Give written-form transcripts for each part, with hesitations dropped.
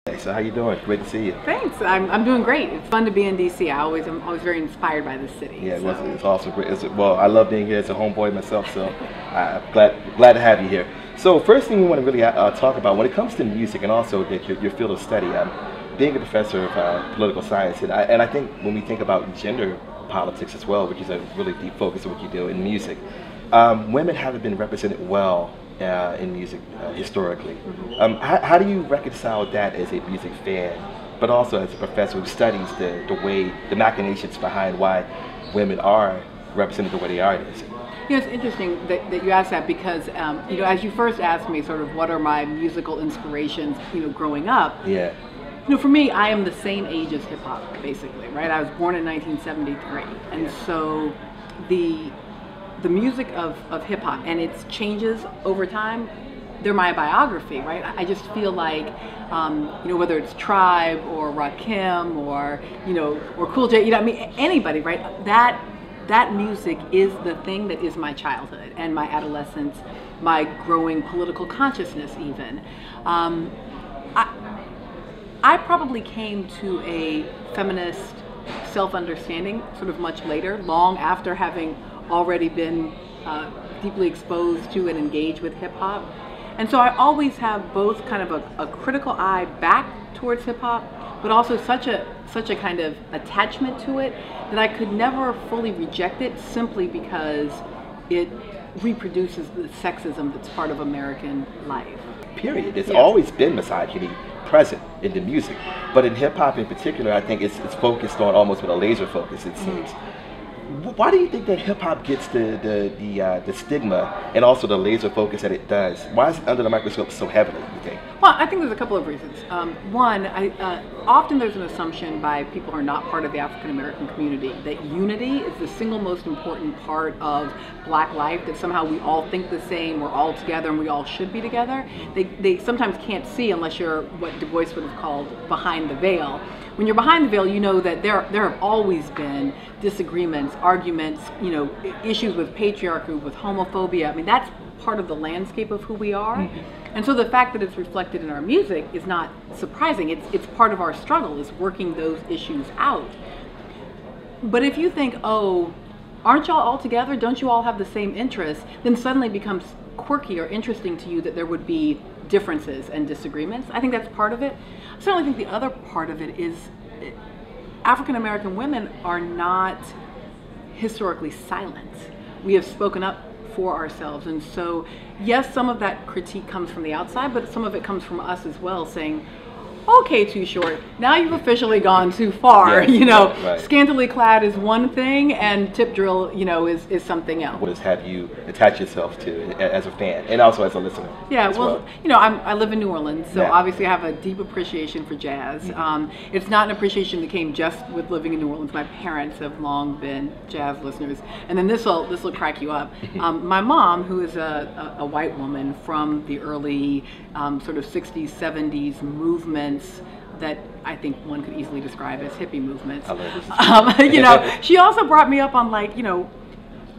Hey, so how you doing? Great to see you. Thanks. I'm doing great. It's fun to be in DC. I'm always very inspired by this city. Yeah, So. it's also great. Well, I love being here as a homeboy myself, so I'm glad to have you here. So first thing we want to really talk about when it comes to music and also your field of study, being a professor of political science, and I think when we think about gender politics as well, which is a really deep focus of what you do in music, women haven't been represented well in music historically. How do you reconcile that as a music fan, but also as a professor who studies the machinations behind why women are represented the way they are in music? You know, it's interesting that you asked that because, as you first asked me sort of what are my musical inspirations, growing up. Yeah. For me, I am the same age as hip hop, basically, right? I was born in 1973, and so the music of hip hop and its changes over time, they're my biography, right? I just feel like, whether it's Tribe or Rakim or Cool J, anybody, right? That music is the thing that is my childhood and my adolescence, my growing political consciousness even. I probably came to a feminist self-understanding sort of much later, long after having already been deeply exposed to and engaged with hip hop. And so I always have both kind of a critical eye back towards hip hop, but also such a kind of attachment to it that I could never fully reject it simply because it reproduces the sexism that's part of American life. Period. There's always been misogyny present in the music, but in hip hop in particular, I think it's focused on almost with a laser focus. It seems. Why do you think that hip hop gets the stigma and also the laser focus that it does? Why is it under the microscope so heavily, you think? Well, I think there's a couple of reasons. One, often there's an assumption by people who are not part of the African American community that unity is the single most important part of Black life, that somehow we all think the same, we're all together, and we all should be together. They sometimes can't see unless you're what Du Bois would have called behind the veil. When you're behind the veil, you know that there have always been disagreements, arguments, issues with patriarchy, with homophobia. I mean, that's part of the landscape of who we are. And so the fact that it's reflected in our music is not surprising. It's part of our struggle, is working those issues out. But if you think, oh, aren't y'all all together? Don't you all have the same interests? Then suddenly it becomes quirky or interesting to you that there would be differences and disagreements. I think that's part of it. I certainly think the other part of it is African American women are not historically silent. We have spoken up for ourselves, and so yes, some of that critique comes from the outside, but some of it comes from us as well, saying, okay, Too Short, now you've officially gone too far. Right. Scantily clad is one thing, and tip drill, is something else. What does have you attach yourself to as a fan and also as a listener? Yeah, well, I live in New Orleans, so obviously I have a deep appreciation for jazz. It's not an appreciation that came just with living in New Orleans. My parents have long been jazz listeners, and then this will crack you up. My mom, who is a white woman from the early sort of 60s, 70s movement that I think one could easily describe as hippie movements. She also brought me up on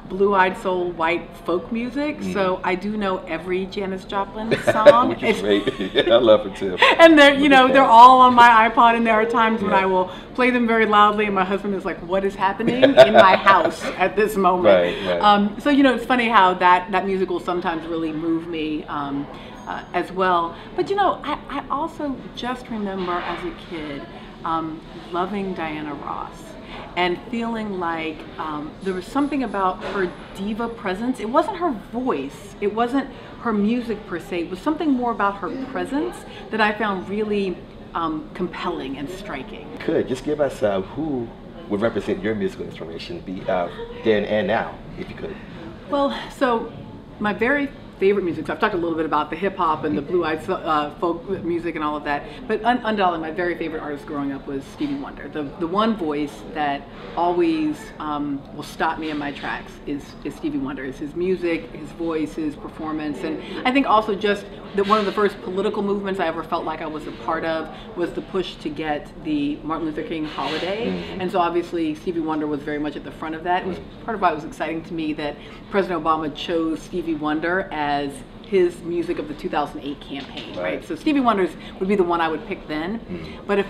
blue-eyed soul white folk music, so I do know every Janis Joplin song. Which is great. I love it too. And they're all on my iPod, and there are times when I will play them very loudly, and my husband is like, "What is happening in my house at this moment?" Right. So it's funny how that music will sometimes really move me. As well. But I also just remember as a kid loving Diana Ross and feeling like there was something about her diva presence. It wasn't her voice, it wasn't her music per se, it was something more about her presence that I found really compelling and striking. Could just give us who would represent your musical inspiration then and now, if you could. Well, so my very favorite music. So I've talked a little bit about the hip hop and the blue-eyed folk music and all of that, but undoubtedly my very favorite artist growing up was Stevie Wonder. The one voice that always will stop me in my tracks is Stevie Wonder. It's his music, his voice, his performance, and I think also just that one of the first political movements I ever felt like I was a part of was the push to get the Martin Luther King holiday, and so obviously Stevie Wonder was very much at the front of that. It was part of why it was exciting to me that President Obama chose Stevie Wonder as his music of the 2008 campaign, right? So Stevie Wonder's would be the one I would pick then. But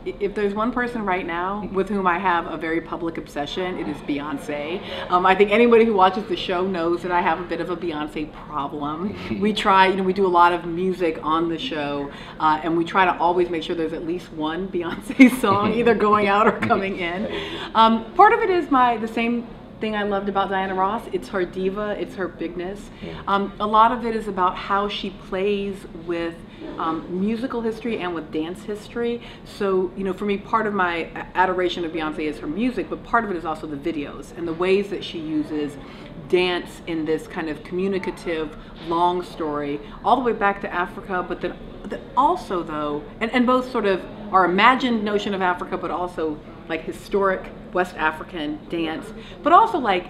if there's one person right now with whom I have a very public obsession, it is Beyonce. I think anybody who watches the show knows that I have a bit of a Beyonce problem. We try, we do a lot of music on the show, and we try to always make sure there's at least one Beyonce song either going out or coming in. Part of it is the same thing I loved about Diana Ross. It's her diva, it's her bigness. A lot of it is about how she plays with musical history and with dance history. So, for me, part of my adoration of Beyonce is her music, but part of it is also the videos and the ways that she uses dance in this kind of communicative, long story, all the way back to Africa, but then also, though, and both sort of our imagined notion of Africa, but also like historic West African dance, but also like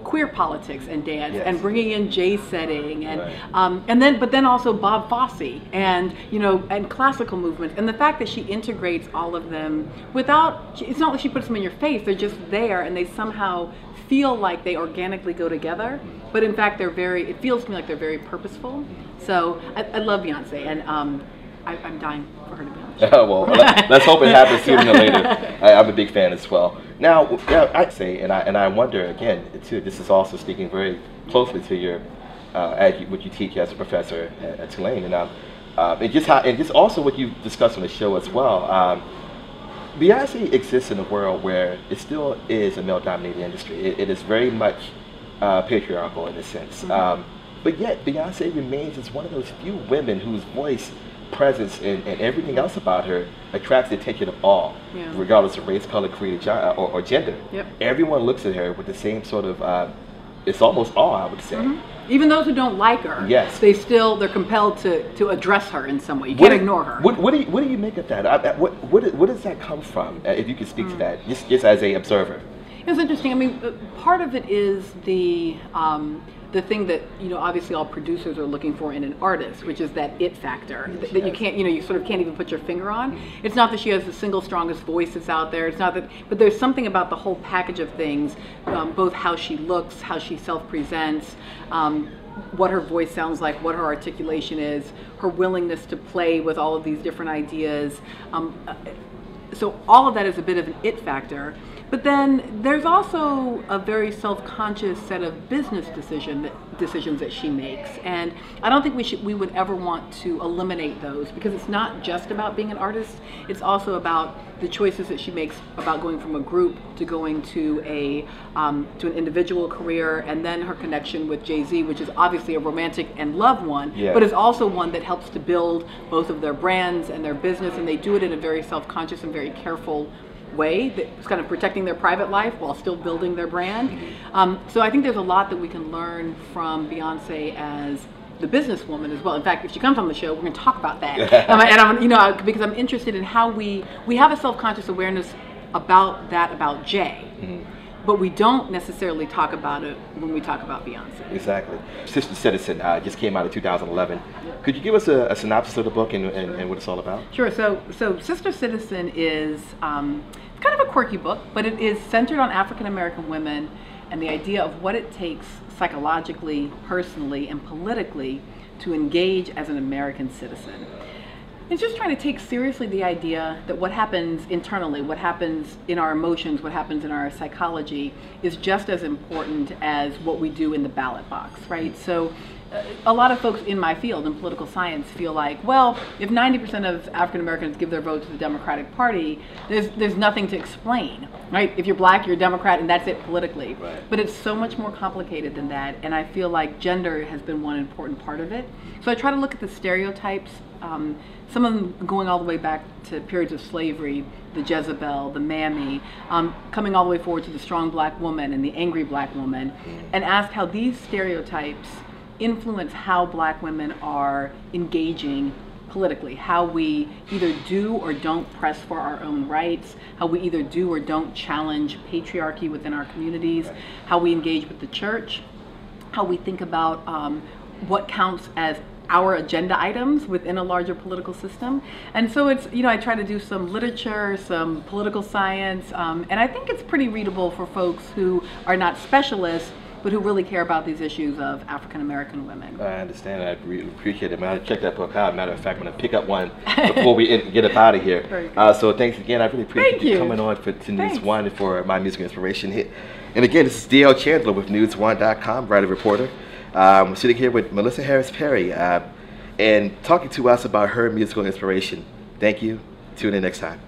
queer politics and dance, and bringing in Jay setting, and but then also Bob Fosse and and classical movements, and the fact that she integrates all of them without, it's not like she puts them in your face, they're just there and they somehow feel like they organically go together, but in fact it feels to me like they're very purposeful. So I love Beyonce, and I'm dying for her to be on the show. Well, let's hope it happens sooner than later. I'm a big fan as well. Now, I'd say, and I wonder again too. This is also speaking very closely to your what you teach as a professor at Tulane, and just also what you discussed on the show as well. Beyonce exists in a world where it still is a male-dominated industry. It is very much patriarchal in a sense, but yet Beyonce remains as one of those few women whose voice, presence, and everything else about her attracts the attention of all, regardless of race, color, creed, or gender. Everyone looks at her with the same sort of, it's almost awe, I would say. Even those who don't like her, they're compelled to address her in some way. You can't ignore her. What do you make of that? What does that come from? If you could speak to that, just as a observer. It's interesting. I mean, part of it is the thing that obviously all producers are looking for in an artist, which is that it factor that you can't, you sort of can't even put your finger on. It's not that she has the single strongest voice that's out there. It's not that, but there's something about the whole package of things, both how she looks, how she self-presents, what her voice sounds like, what her articulation is, her willingness to play with all of these different ideas. So all of that is a bit of an it factor. But then there's also a very self-conscious set of business decisions that she makes, and I don't think we would ever want to eliminate those, because it's not just about being an artist. It's also about the choices that she makes about going from a group to going to an individual career, and then her connection with Jay-Z, which is obviously a romantic and love one, but is also one that helps to build both of their brands and their business, and they do it in a very self-conscious and very careful way that's kind of protecting their private life while still building their brand. So I think there's a lot that we can learn from Beyonce as the businesswoman as well. In fact, if she comes on the show, we're going to talk about that. Because I'm interested in how we have a self-conscious awareness about Jay. But we don't necessarily talk about it when we talk about Beyonce. Exactly. Sister Citizen just came out in 2011. Could you give us a synopsis of the book and what it's all about? Sure. So Sister Citizen is kind of a quirky book, but it is centered on African American women and the idea of what it takes psychologically, personally, and politically to engage as an American citizen. It's just trying to take seriously the idea that what happens internally, what happens in our emotions, what happens in our psychology is just as important as what we do in the ballot box, right? So a lot of folks in my field, in political science, feel like, well, if 90% of African Americans give their vote to the Democratic Party, there's nothing to explain, right? If you're black, you're a Democrat, and that's it politically. But it's so much more complicated than that, and I feel like gender has been one important part of it. So I try to look at the stereotypes, some of them going all the way back to periods of slavery, the Jezebel, the Mammy, coming all the way forward to the strong black woman and the angry black woman, and ask how these stereotypes influence how black women are engaging politically, how we either do or don't press for our own rights, how we either do or don't challenge patriarchy within our communities, how we engage with the church, how we think about what counts as our agenda items within a larger political system. And so it's, I try to do some literature, some political science, and I think it's pretty readable for folks who are not specialists, but who really care about these issues of African American women. I understand. I really appreciate it, man. I checked that book out. Matter of fact, I'm going to pick up one before we get up out of here. So thanks again. I really appreciate you coming on to News One for my musical inspiration hit. And again, this is D.L. Chandler with News1.com, writer reporter. I'm sitting here with Melissa Harris Perry and talking to us about her musical inspiration. Thank you. Tune in next time.